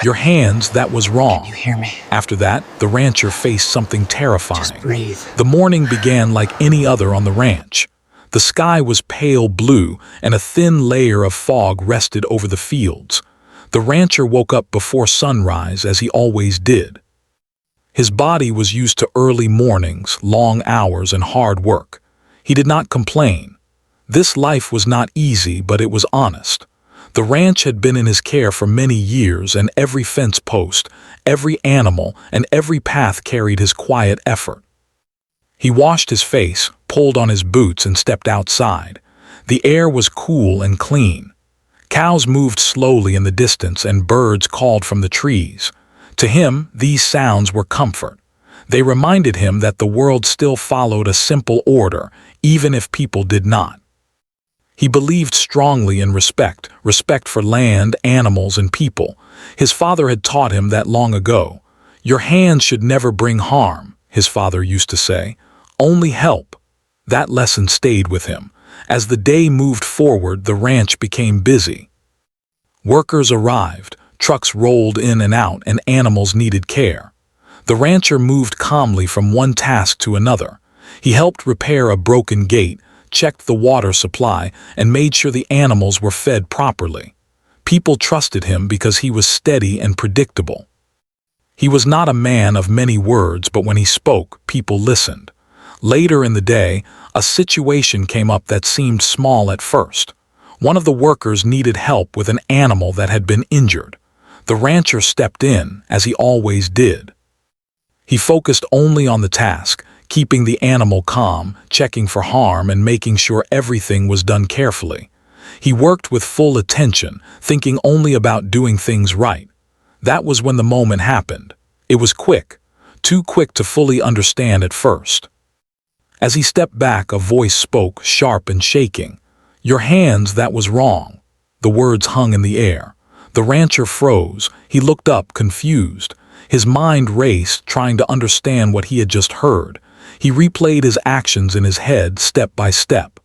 Your hands, that was wrong. You hear me? After that, the rancher faced something Just terrifying. breathe. The morning began like any other on the ranch. The sky was pale blue, and a thin layer of fog rested over the fields. The rancher woke up before sunrise, as he always did. His body was used to early mornings, long hours, and hard work. He did not complain. This life was not easy, but it was honest. The ranch had been in his care for many years, and every fence post, every animal, and every path carried his quiet effort. He washed his face, pulled on his boots, and stepped outside. The air was cool and clean. Cows moved slowly in the distance, and birds called from the trees. To him, these sounds were comfort. They reminded him that the world still followed a simple order, even if people did not. He believed strongly in respect for land, animals, and people. His father had taught him that long ago. Your hands should never bring harm, his father used to say. Only help. That lesson stayed with him. As the day moved forward, the ranch became busy. Workers arrived, trucks rolled in and out, and animals needed care. The rancher moved calmly from one task to another. He helped repair a broken gate, checked the water supply, and made sure the animals were fed properly. People trusted him because he was steady and predictable. He was not a man of many words, but when he spoke, people listened. Later in the day, a situation came up that seemed small at first. One of the workers needed help with an animal that had been injured. The rancher stepped in, as he always did. He focused only on the task, keeping the animal calm, checking for harm, and making sure everything was done carefully. He worked with full attention, thinking only about doing things right. That was when the moment happened. It was quick, too quick to fully understand at first. As he stepped back, a voice spoke, sharp and shaking. Your hands, that was wrong. The words hung in the air. The rancher froze. He looked up, confused. His mind raced, trying to understand what he had just heard. He replayed his actions in his head, step by step.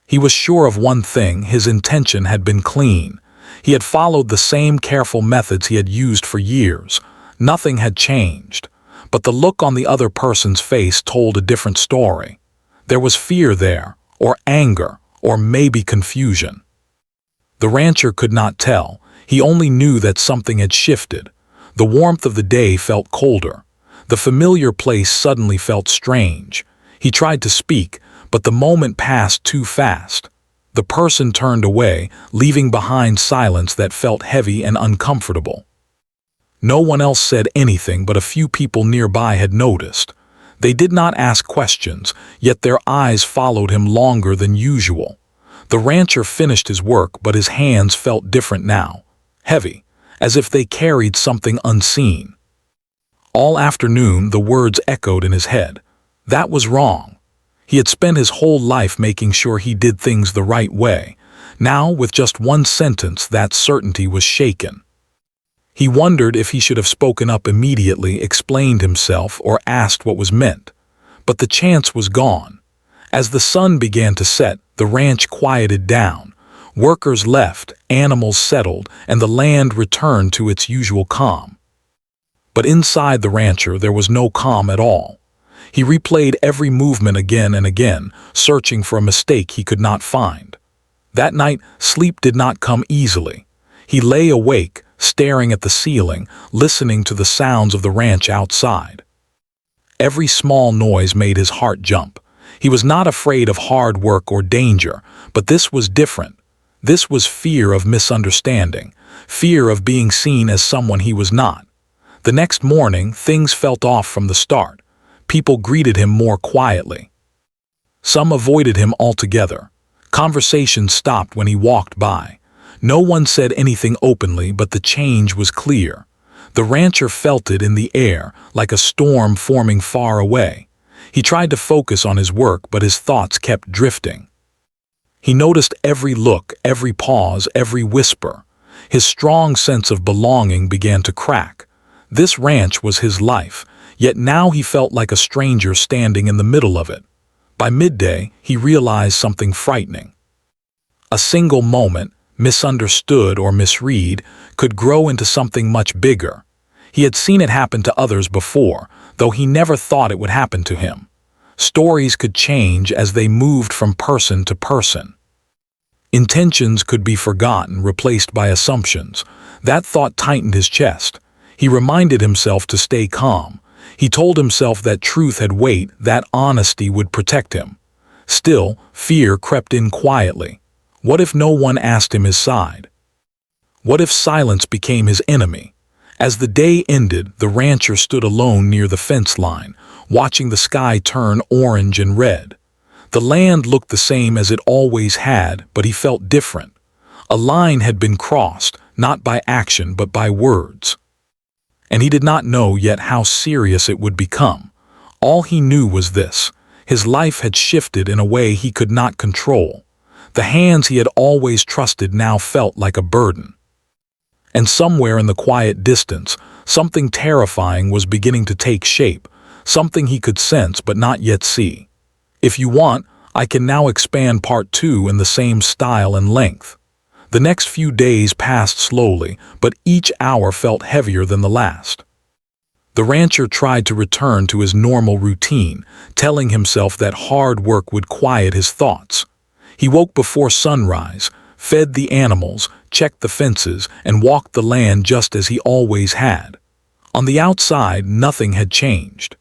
He was sure of one thing: his intention had been clean. He had followed the same careful methods he had used for years. Nothing had changed. But the look on the other person's face told a different story. There was fear there, or anger, or maybe confusion. The rancher could not tell. He only knew that something had shifted. The warmth of the day felt colder. The familiar place suddenly felt strange. He tried to speak, but the moment passed too fast. The person turned away, leaving behind silence that felt heavy and uncomfortable. No one else said anything, but a few people nearby had noticed. They did not ask questions, yet their eyes followed him longer than usual. The rancher finished his work, but his hands felt different now. Heavy, as if they carried something unseen. All afternoon, the words echoed in his head. That was wrong. He had spent his whole life making sure he did things the right way. Now, with just one sentence, that certainty was shaken. He wondered if he should have spoken up immediately, explained himself, or asked what was meant. But the chance was gone. As the sun began to set, the ranch quieted down. Workers left, animals settled, and the land returned to its usual calm. But inside the rancher, there was no calm at all. He replayed every movement again and again, searching for a mistake he could not find. That night, sleep did not come easily. He lay awake, staring at the ceiling, listening to the sounds of the ranch outside. Every small noise made his heart jump. He was not afraid of hard work or danger, but this was different. This was fear of misunderstanding, fear of being seen as someone he was not. The next morning, things felt off from the start. People greeted him more quietly. Some avoided him altogether. Conversations stopped when he walked by. No one said anything openly, but the change was clear. The rancher felt it in the air, like a storm forming far away. He tried to focus on his work, but his thoughts kept drifting. He noticed every look, every pause, every whisper. His strong sense of belonging began to crack. This ranch was his life, yet now he felt like a stranger standing in the middle of it. By midday, he realized something frightening. A single moment, misunderstood or misread, could grow into something much bigger. He had seen it happen to others before, though he never thought it would happen to him. Stories could change as they moved from person to person. Intentions could be forgotten, replaced by assumptions. That thought tightened his chest. He reminded himself to stay calm. He told himself that truth had weight, that honesty would protect him. Still, fear crept in quietly. What if no one asked him his side? What if silence became his enemy? As the day ended, the rancher stood alone near the fence line, watching the sky turn orange and red. The land looked the same as it always had, but he felt different. A line had been crossed, not by action but by words. And he did not know yet how serious it would become. All he knew was this: his life had shifted in a way he could not control. The hands he had always trusted now felt like a burden. And somewhere in the quiet distance, something terrifying was beginning to take shape, something he could sense but not yet see. If you want, I can now expand part 2 in the same style and length. The next few days passed slowly, but each hour felt heavier than the last. The rancher tried to return to his normal routine, telling himself that hard work would quiet his thoughts. He woke before sunrise, fed the animals, checked the fences, and walked the land just as he always had. On the outside, nothing had changed.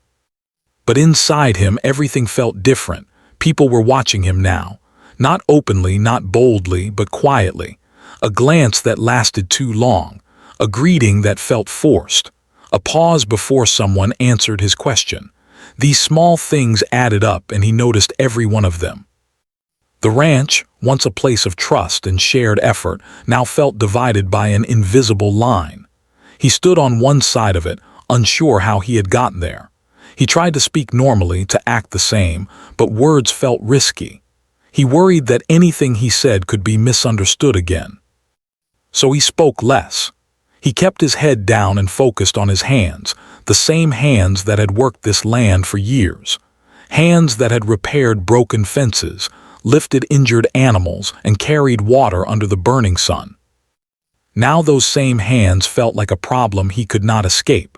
But inside him, everything felt different. People were watching him now. Not openly, not boldly, but quietly. A glance that lasted too long. A greeting that felt forced. A pause before someone answered his question. These small things added up, and he noticed every one of them. The ranch, once a place of trust and shared effort, now felt divided by an invisible line. He stood on one side of it, unsure how he had gotten there. He tried to speak normally, to act the same, but words felt risky. He worried that anything he said could be misunderstood again. So he spoke less. He kept his head down and focused on his hands, the same hands that had worked this land for years. Hands that had repaired broken fences, lifted injured animals, and carried water under the burning sun. Now those same hands felt like a problem he could not escape.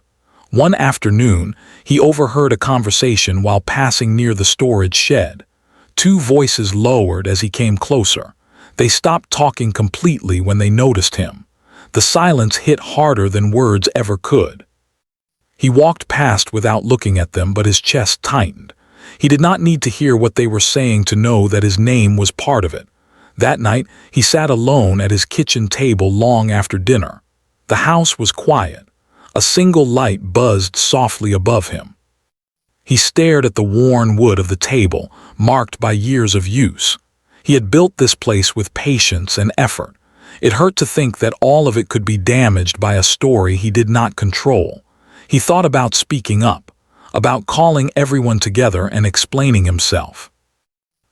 One afternoon, he overheard a conversation while passing near the storage shed. Two voices lowered as he came closer. They stopped talking completely when they noticed him. The silence hit harder than words ever could. He walked past without looking at them, but his chest tightened. He did not need to hear what they were saying to know that his name was part of it. That night, he sat alone at his kitchen table long after dinner. The house was quiet. A single light buzzed softly above him. He stared at the worn wood of the table, marked by years of use. He had built this place with patience and effort. It hurt to think that all of it could be damaged by a story he did not control. He thought about speaking up, about calling everyone together and explaining himself.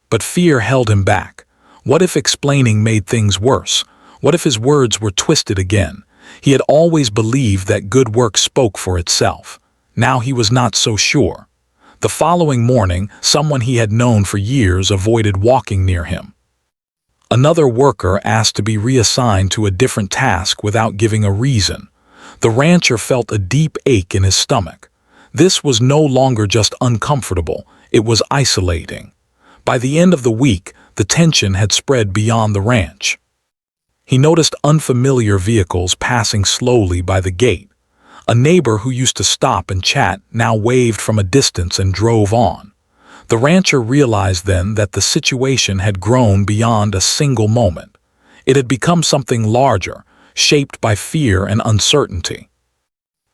But fear held him back. What if explaining made things worse? What if his words were twisted again? He had always believed that good work spoke for itself. Now he was not so sure. The following morning, someone he had known for years avoided walking near him. Another worker asked to be reassigned to a different task without giving a reason. The rancher felt a deep ache in his stomach. This was no longer just uncomfortable, it was isolating. By the end of the week, the tension had spread beyond the ranch. He noticed unfamiliar vehicles passing slowly by the gate. A neighbor who used to stop and chat now waved from a distance and drove on. The rancher realized then that the situation had grown beyond a single moment. It had become something larger, shaped by fear and uncertainty.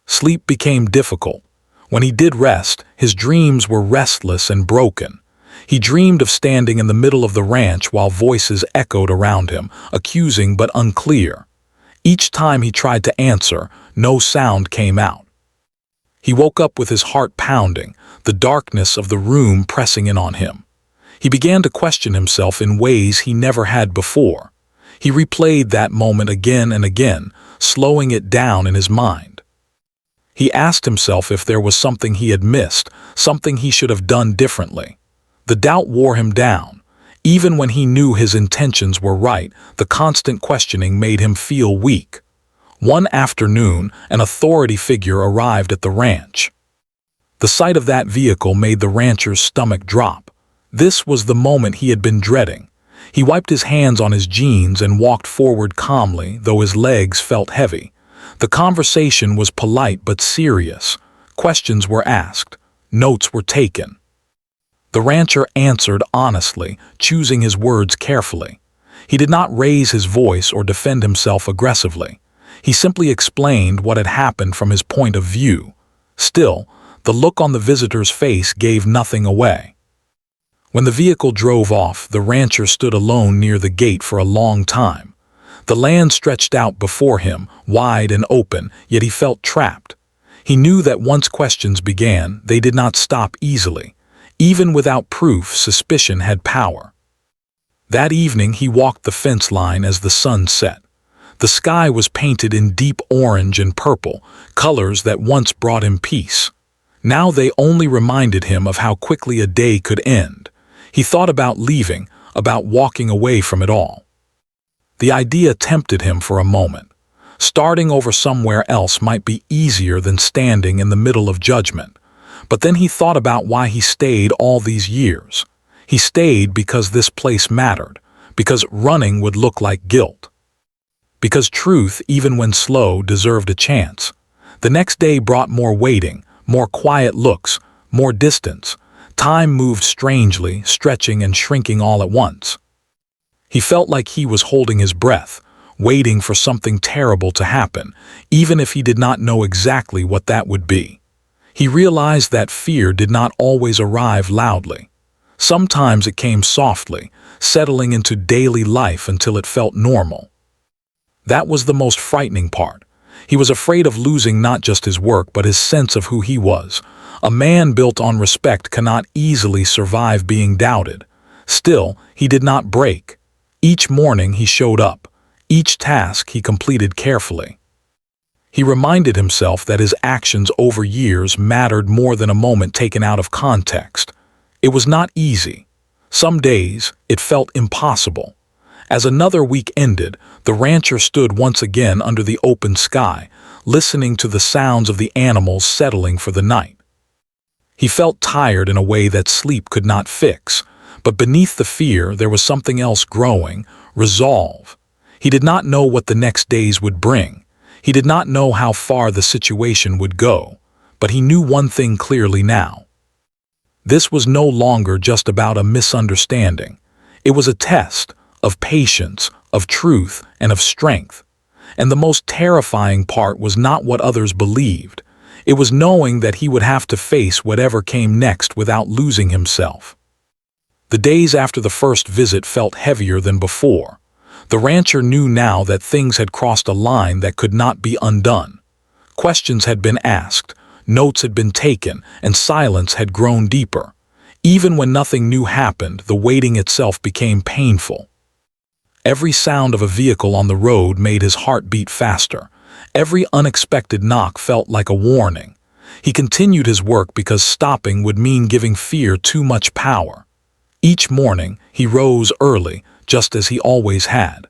Sleep became difficult. When he did rest, his dreams were restless and broken. He dreamed of standing in the middle of the ranch while voices echoed around him, accusing but unclear. Each time he tried to answer, no sound came out. He woke up with his heart pounding, the darkness of the room pressing in on him. He began to question himself in ways he never had before. He replayed that moment again and again, slowing it down in his mind. He asked himself if there was something he had missed, something he should have done differently. The doubt wore him down. Even when he knew his intentions were right, the constant questioning made him feel weak. One afternoon, an authority figure arrived at the ranch. The sight of that vehicle made the rancher's stomach drop. This was the moment he had been dreading. He wiped his hands on his jeans and walked forward calmly, though his legs felt heavy. The conversation was polite but serious. Questions were asked. Notes were taken. The rancher answered honestly, choosing his words carefully. He did not raise his voice or defend himself aggressively. He simply explained what had happened from his point of view. Still, the look on the visitor's face gave nothing away. When the vehicle drove off, the rancher stood alone near the gate for a long time. The land stretched out before him, wide and open, yet he felt trapped. He knew that once questions began, they did not stop easily. Even without proof, suspicion had power. That evening he walked the fence line as the sun set. The sky was painted in deep orange and purple, colors that once brought him peace. Now they only reminded him of how quickly a day could end. He thought about leaving, about walking away from it all. The idea tempted him for a moment. Starting over somewhere else might be easier than standing in the middle of judgment. But then he thought about why he stayed all these years. He stayed because this place mattered, because running would look like guilt. Because truth, even when slow, deserved a chance. The next day brought more waiting, more quiet looks, more distance. Time moved strangely, stretching and shrinking all at once. He felt like he was holding his breath, waiting for something terrible to happen, even if he did not know exactly what that would be. He realized that fear did not always arrive loudly. Sometimes it came softly, settling into daily life until it felt normal. That was the most frightening part. He was afraid of losing not just his work but his sense of who he was. A man built on respect cannot easily survive being doubted. Still, he did not break. Each morning he showed up. Each task he completed carefully. He reminded himself that his actions over years mattered more than a moment taken out of context. It was not easy. Some days, it felt impossible. As another week ended, the rancher stood once again under the open sky, listening to the sounds of the animals settling for the night. He felt tired in a way that sleep could not fix, but beneath the fear there was something else growing, resolve. He did not know what the next days would bring. He did not know how far the situation would go, but he knew one thing clearly now. This was no longer just about a misunderstanding. It was a test of patience, of truth, and of strength. And the most terrifying part was not what others believed. It was knowing that he would have to face whatever came next without losing himself. The days after the first visit felt heavier than before. The rancher knew now that things had crossed a line that could not be undone. Questions had been asked, notes had been taken, and silence had grown deeper. Even when nothing new happened, the waiting itself became painful. Every sound of a vehicle on the road made his heart beat faster. Every unexpected knock felt like a warning. He continued his work because stopping would mean giving fear too much power. Each morning, he rose early, just as he always had.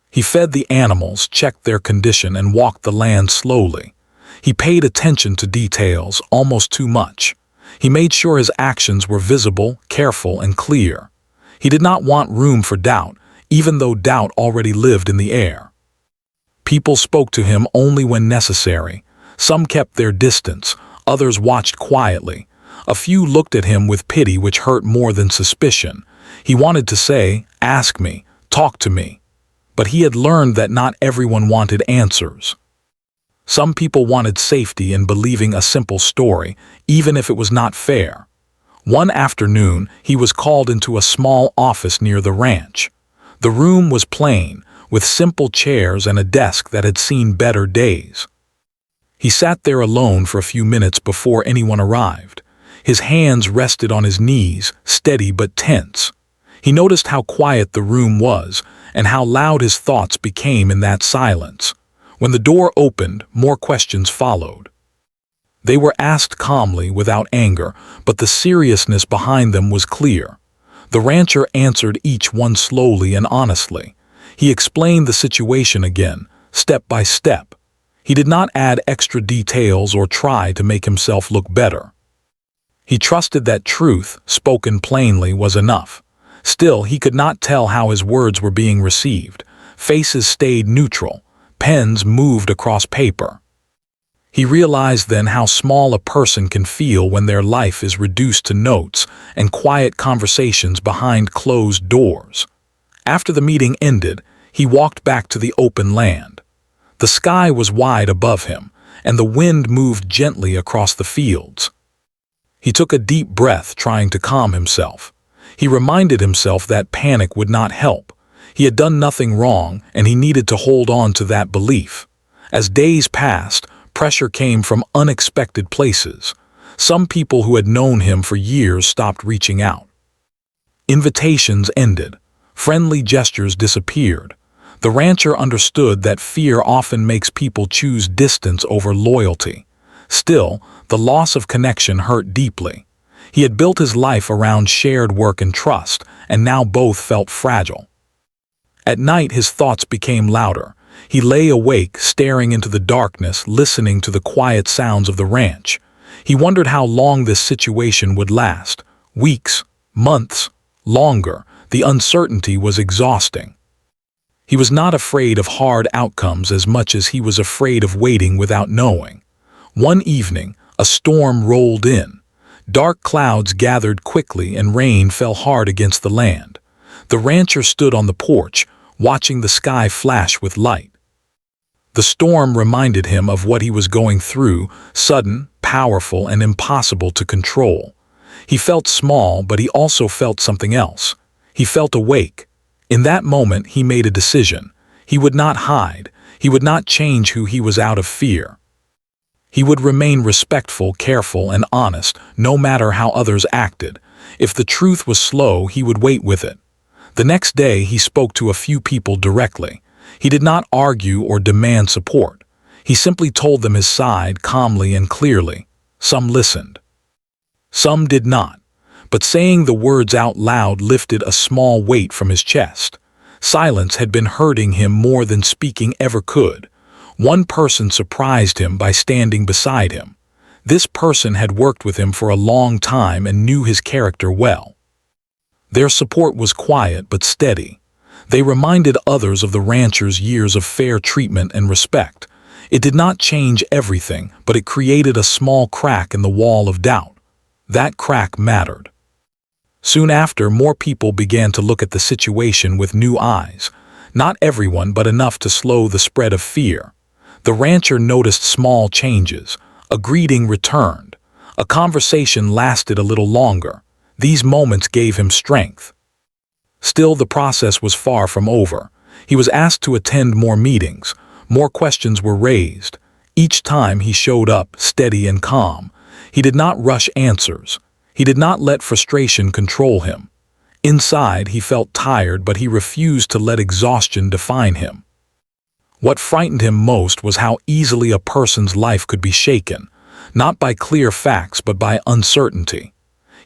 He fed the animals, checked their condition, and walked the land slowly. He paid attention to details, almost too much. He made sure his actions were visible, careful, and clear. He did not want room for doubt, even though doubt already lived in the air. People spoke to him only when necessary. Some kept their distance, others watched quietly. A few looked at him with pity, which hurt more than suspicion. He wanted to say, "Ask me, talk to me." But he had learned that not everyone wanted answers. Some people wanted safety in believing a simple story, even if it was not fair. One afternoon, he was called into a small office near the ranch. The room was plain, with simple chairs and a desk that had seen better days. He sat there alone for a few minutes before anyone arrived. His hands rested on his knees, steady but tense. He noticed how quiet the room was, and how loud his thoughts became in that silence. When the door opened, more questions followed. They were asked calmly, without anger, but the seriousness behind them was clear. The rancher answered each one slowly and honestly. He explained the situation again, step by step. He did not add extra details or try to make himself look better. He trusted that truth, spoken plainly, was enough. Still, he could not tell how his words were being received. Faces stayed neutral. Pens moved across paper. He realized then how small a person can feel when their life is reduced to notes and quiet conversations behind closed doors. After the meeting ended, he walked back to the open land. The sky was wide above him, and the wind moved gently across the fields. He took a deep breath, trying to calm himself. He reminded himself that panic would not help. He had done nothing wrong, and he needed to hold on to that belief. As days passed, pressure came from unexpected places. Some people who had known him for years stopped reaching out. Invitations ended. Friendly gestures disappeared. The rancher understood that fear often makes people choose distance over loyalty. Still, the loss of connection hurt deeply. He had built his life around shared work and trust, and now both felt fragile. At night, his thoughts became louder. He lay awake, staring into the darkness, listening to the quiet sounds of the ranch. He wondered how long this situation would last. Weeks, months, longer. The uncertainty was exhausting. He was not afraid of hard outcomes as much as he was afraid of waiting without knowing. One evening, a storm rolled in. Dark clouds gathered quickly and rain fell hard against the land. The rancher stood on the porch, watching the sky flash with light. The storm reminded him of what he was going through, sudden, powerful, and impossible to control. He felt small, but he also felt something else. He felt awake. In that moment, he made a decision. He would not hide. He would not change who he was out of fear. He would remain respectful, careful, and honest, no matter how others acted. If the truth was slow, he would wait with it. The next day, he spoke to a few people directly. He did not argue or demand support. He simply told them his side calmly and clearly. Some listened. Some did not. But saying the words out loud lifted a small weight from his chest. Silence had been hurting him more than speaking ever could. One person surprised him by standing beside him. This person had worked with him for a long time and knew his character well. Their support was quiet but steady. They reminded others of the rancher's years of fair treatment and respect. It did not change everything, but it created a small crack in the wall of doubt. That crack mattered. Soon after, more people began to look at the situation with new eyes. Not everyone, but enough to slow the spread of fear. The rancher noticed small changes. A greeting returned. A conversation lasted a little longer. These moments gave him strength. Still, the process was far from over. He was asked to attend more meetings. More questions were raised. Each time he showed up, steady and calm. He did not rush answers. He did not let frustration control him. Inside, he felt tired, but he refused to let exhaustion define him. What frightened him most was how easily a person's life could be shaken, not by clear facts but by uncertainty.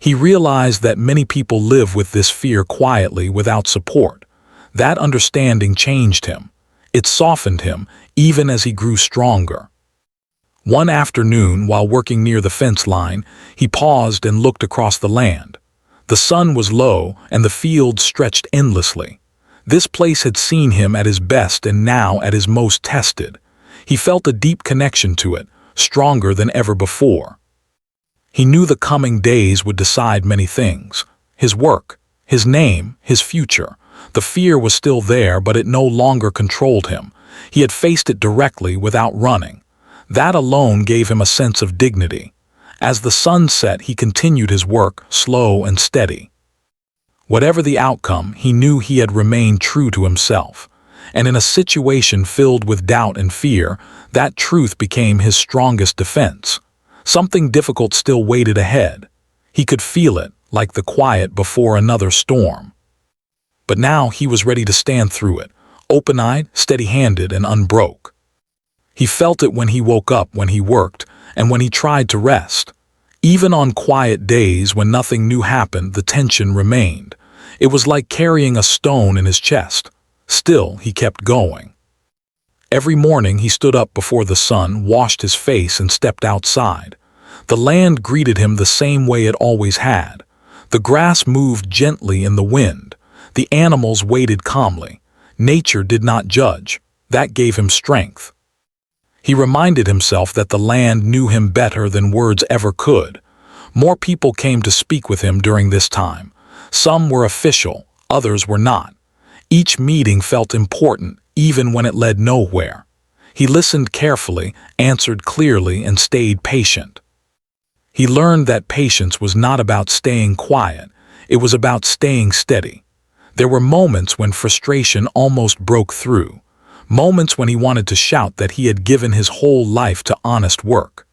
He realized that many people live with this fear quietly without support. That understanding changed him. It softened him, even as he grew stronger. One afternoon, while working near the fence line, he paused and looked across the land. The sun was low, and the fields stretched endlessly. This place had seen him at his best and now at his most tested. He felt a deep connection to it, stronger than ever before. He knew the coming days would decide many things: his work, his name, his future. The fear was still there, but it no longer controlled him. He had faced it directly without running. That alone gave him a sense of dignity. As the sun set, he continued his work, slow and steady. Whatever the outcome, he knew he had remained true to himself. And in a situation filled with doubt and fear, that truth became his strongest defense. Something difficult still waited ahead. He could feel it, like the quiet before another storm. But now he was ready to stand through it, open-eyed, steady-handed, and unbroke. He felt it when he woke up, when he worked, and when he tried to rest. Even on quiet days when nothing new happened, the tension remained. It was like carrying a stone in his chest. Still, he kept going. Every morning he stood up before the sun, washed his face, and stepped outside. The land greeted him the same way it always had. The grass moved gently in the wind. The animals waited calmly. Nature did not judge. That gave him strength. He reminded himself that the land knew him better than words ever could. More people came to speak with him during this time. Some were official, others were not. Each meeting felt important, even when it led nowhere. He listened carefully, answered clearly, and stayed patient. He learned that patience was not about staying quiet, it was about staying steady. There were moments when frustration almost broke through, moments when he wanted to shout that he had given his whole life to honest work.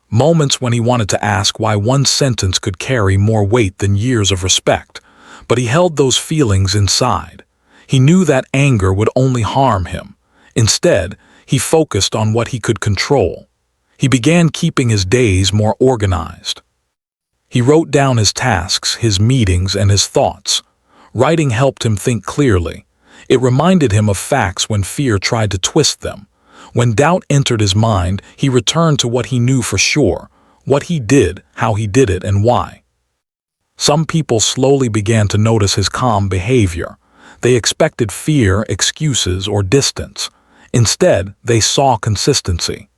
Moments when he wanted to ask why one sentence could carry more weight than years of respect, but he held those feelings inside. He knew that anger would only harm him. Instead, he focused on what he could control. He began keeping his days more organized. He wrote down his tasks, his meetings, and his thoughts. Writing helped him think clearly. It reminded him of facts when fear tried to twist them. When doubt entered his mind, he returned to what he knew for sure, what he did, how he did it, and why. Some people slowly began to notice his calm behavior. They expected fear, excuses, or distance. Instead, they saw consistency.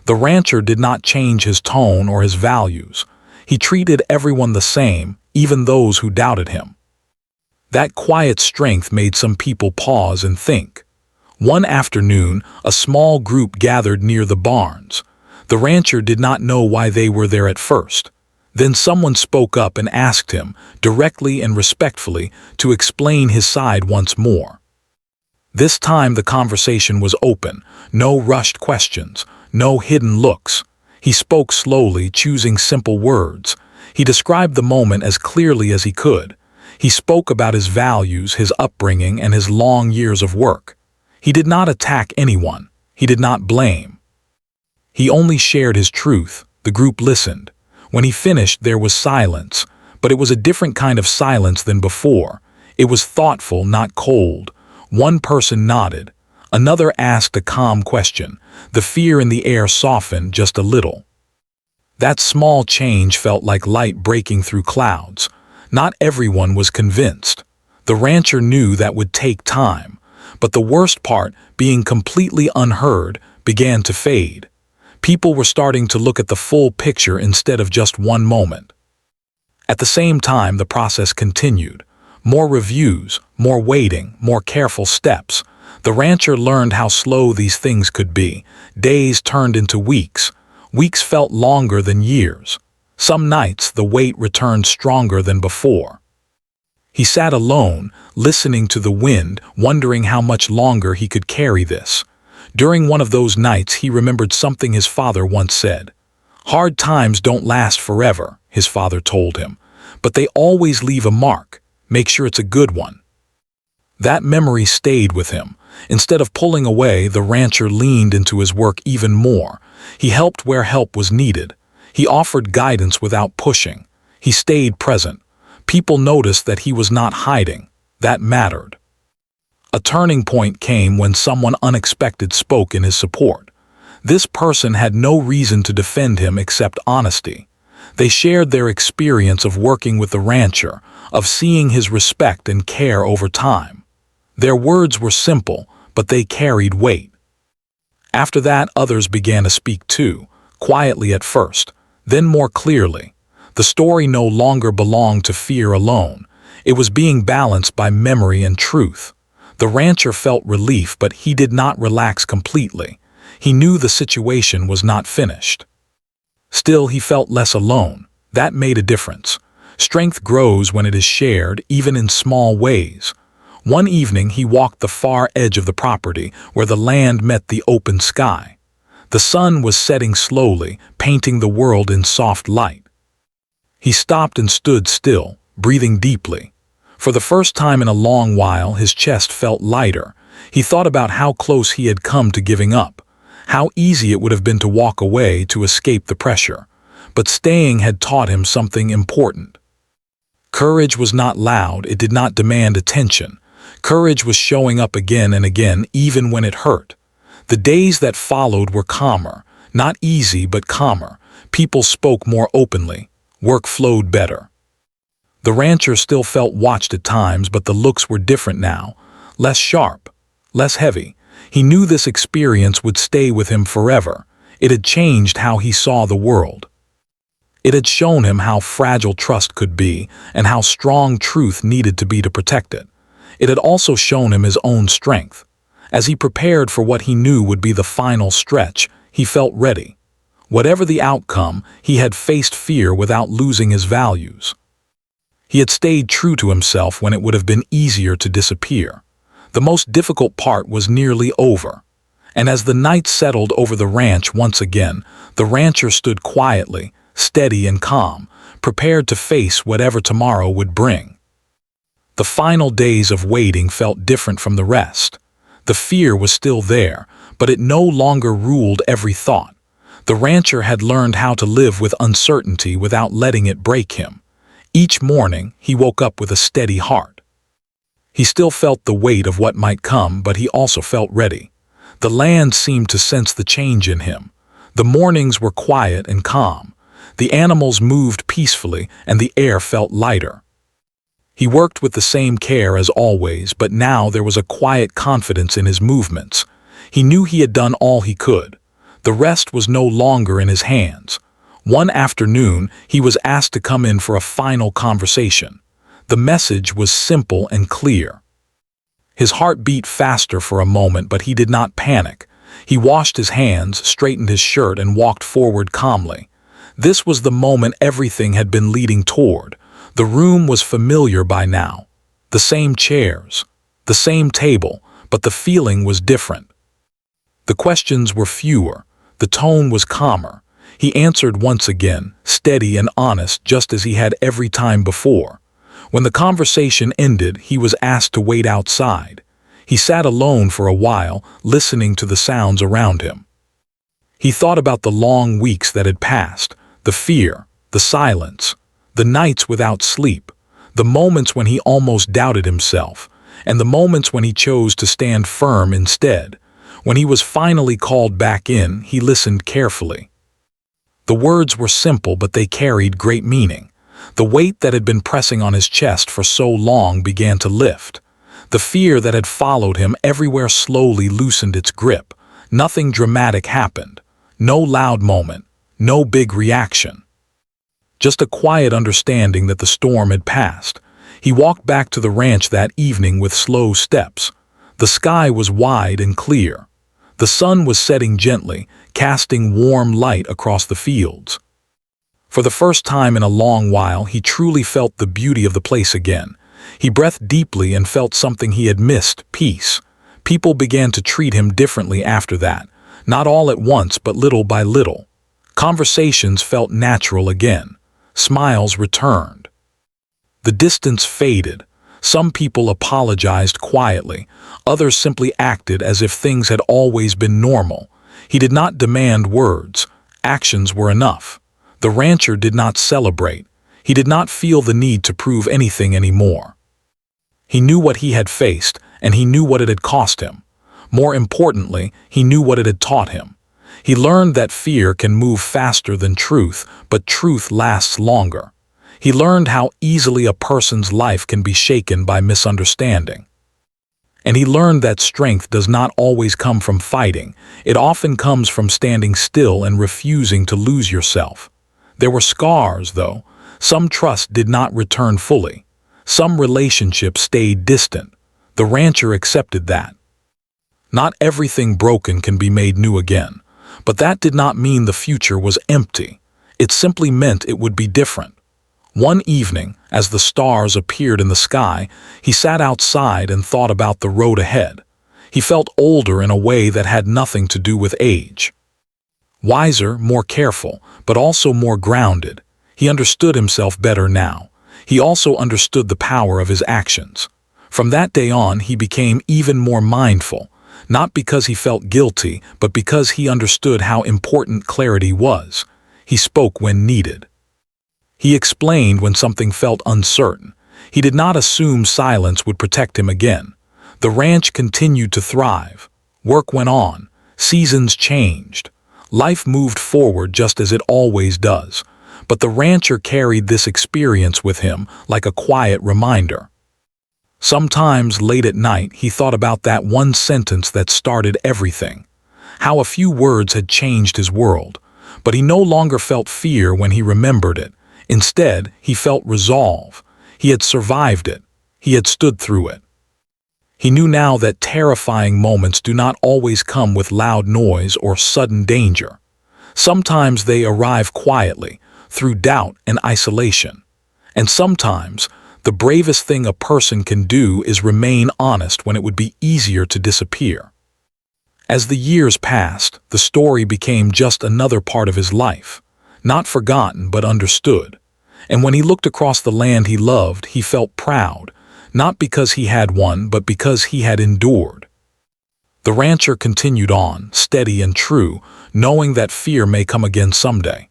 The rancher did not change his tone or his values. He treated everyone the same, even those who doubted him. That quiet strength made some people pause and think. One afternoon, a small group gathered near the barns. The rancher did not know why they were there at first. Then someone spoke up and asked him, directly and respectfully, to explain his side once more. This time the conversation was open, no rushed questions, no hidden looks. He spoke slowly, choosing simple words. He described the moment as clearly as he could. He spoke about his values, his upbringing, and his long years of work. He did not attack anyone. He did not blame. He only shared his truth. The group listened. When he finished, there was silence, but it was a different kind of silence than before. It was thoughtful, not cold. One person nodded. Another asked a calm question. The fear in the air softened just a little. That small change felt like light breaking through clouds. Not everyone was convinced. The rancher knew that would take time. But the worst part, being completely unheard, began to fade. People were starting to look at the full picture instead of just one moment. At the same time, the process continued. More reviews, more waiting, more careful steps. The rancher learned how slow these things could be. Days turned into weeks. Weeks felt longer than years. Some nights, the wait returned stronger than before. He sat alone, listening to the wind, wondering how much longer he could carry this. During one of those nights, he remembered something his father once said. "Hard times don't last forever," his father told him, "but they always leave a mark. Make sure it's a good one." That memory stayed with him. Instead of pulling away, the rancher leaned into his work even more. He helped where help was needed. He offered guidance without pushing. He stayed present. People noticed that he was not hiding. That mattered. A turning point came when someone unexpected spoke in his support. This person had no reason to defend him except honesty. They shared their experience of working with the rancher, of seeing his respect and care over time. Their words were simple, but they carried weight. After that, others began to speak too, quietly at first, then more clearly. The story no longer belonged to fear alone. It was being balanced by memory and truth. The rancher felt relief, but he did not relax completely. He knew the situation was not finished. Still, he felt less alone. That made a difference. Strength grows when it is shared, even in small ways. One evening, he walked the far edge of the property, where the land met the open sky. The sun was setting slowly, painting the world in soft light. He stopped and stood still, breathing deeply. For the first time in a long while, his chest felt lighter. He thought about how close he had come to giving up, how easy it would have been to walk away to escape the pressure. But staying had taught him something important. Courage was not loud, it did not demand attention. Courage was showing up again and again, even when it hurt. The days that followed were calmer, not easy but calmer. People spoke more openly. Work flowed better. The rancher still felt watched at times, but the looks were different now. Less sharp, less heavy. He knew this experience would stay with him forever. It had changed how he saw the world. It had shown him how fragile trust could be and how strong truth needed to be to protect it. It had also shown him his own strength. As he prepared for what he knew would be the final stretch, he felt ready. Whatever the outcome, he had faced fear without losing his values. He had stayed true to himself when it would have been easier to disappear. The most difficult part was nearly over. And as the night settled over the ranch once again, the rancher stood quietly, steady and calm, prepared to face whatever tomorrow would bring. The final days of waiting felt different from the rest. The fear was still there, but it no longer ruled every thought. The rancher had learned how to live with uncertainty without letting it break him. Each morning, he woke up with a steady heart. He still felt the weight of what might come, but he also felt ready. The land seemed to sense the change in him. The mornings were quiet and calm. The animals moved peacefully, and the air felt lighter. He worked with the same care as always, but now there was a quiet confidence in his movements. He knew he had done all he could. The rest was no longer in his hands. One afternoon, he was asked to come in for a final conversation. The message was simple and clear. His heart beat faster for a moment, but he did not panic. He washed his hands, straightened his shirt, and walked forward calmly. This was the moment everything had been leading toward. The room was familiar by now. The same chairs, the same table, but the feeling was different. The questions were fewer. The tone was calmer. He answered once again, steady and honest, just as he had every time before. When the conversation ended, he was asked to wait outside. He sat alone for a while, listening to the sounds around him. He thought about the long weeks that had passed, the fear, the silence, the nights without sleep, the moments when he almost doubted himself, and the moments when he chose to stand firm instead. When he was finally called back in, he listened carefully. The words were simple, but they carried great meaning. The weight that had been pressing on his chest for so long began to lift. The fear that had followed him everywhere slowly loosened its grip. Nothing dramatic happened. No loud moment. No big reaction. Just a quiet understanding that the storm had passed. He walked back to the ranch that evening with slow steps. The sky was wide and clear. The sun was setting gently, casting warm light across the fields. For the first time in a long while, he truly felt the beauty of the place again. He breathed deeply and felt something he had missed, peace. People began to treat him differently after that, not all at once, but little by little. Conversations felt natural again. Smiles returned. The distance faded. Some people apologized quietly. Others simply acted as if things had always been normal. He did not demand words. Actions were enough. The rancher did not celebrate. He did not feel the need to prove anything anymore. He knew what he had faced, and he knew what it had cost him. More importantly, he knew what it had taught him. He learned that fear can move faster than truth, but truth lasts longer. He learned how easily a person's life can be shaken by misunderstanding. And he learned that strength does not always come from fighting. It often comes from standing still and refusing to lose yourself. There were scars, though. Some trust did not return fully. Some relationships stayed distant. The rancher accepted that. Not everything broken can be made new again. But that did not mean the future was empty. It simply meant it would be different. One evening, as the stars appeared in the sky, he sat outside and thought about the road ahead. He felt older in a way that had nothing to do with age. Wiser, more careful, but also more grounded. He understood himself better now. He also understood the power of his actions. From that day on, he became even more mindful, not because he felt guilty, but because he understood how important clarity was. He spoke when needed. He explained when something felt uncertain. He did not assume silence would protect him again. The ranch continued to thrive. Work went on. Seasons changed. Life moved forward just as it always does. But the rancher carried this experience with him like a quiet reminder. Sometimes late at night he thought about that one sentence that started everything. How a few words had changed his world. But he no longer felt fear when he remembered it. Instead, he felt resolve. He had survived it. He had stood through it. He knew now that terrifying moments do not always come with loud noise or sudden danger. Sometimes they arrive quietly, through doubt and isolation. And sometimes, the bravest thing a person can do is remain honest when it would be easier to disappear. As the years passed, the story became just another part of his life, not forgotten but understood. And when he looked across the land he loved, he felt proud, not because he had won, but because he had endured. The rancher continued on, steady and true, knowing that fear may come again someday.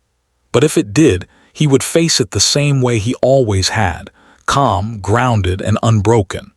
But if it did, he would face it the same way he always had, calm, grounded, and unbroken.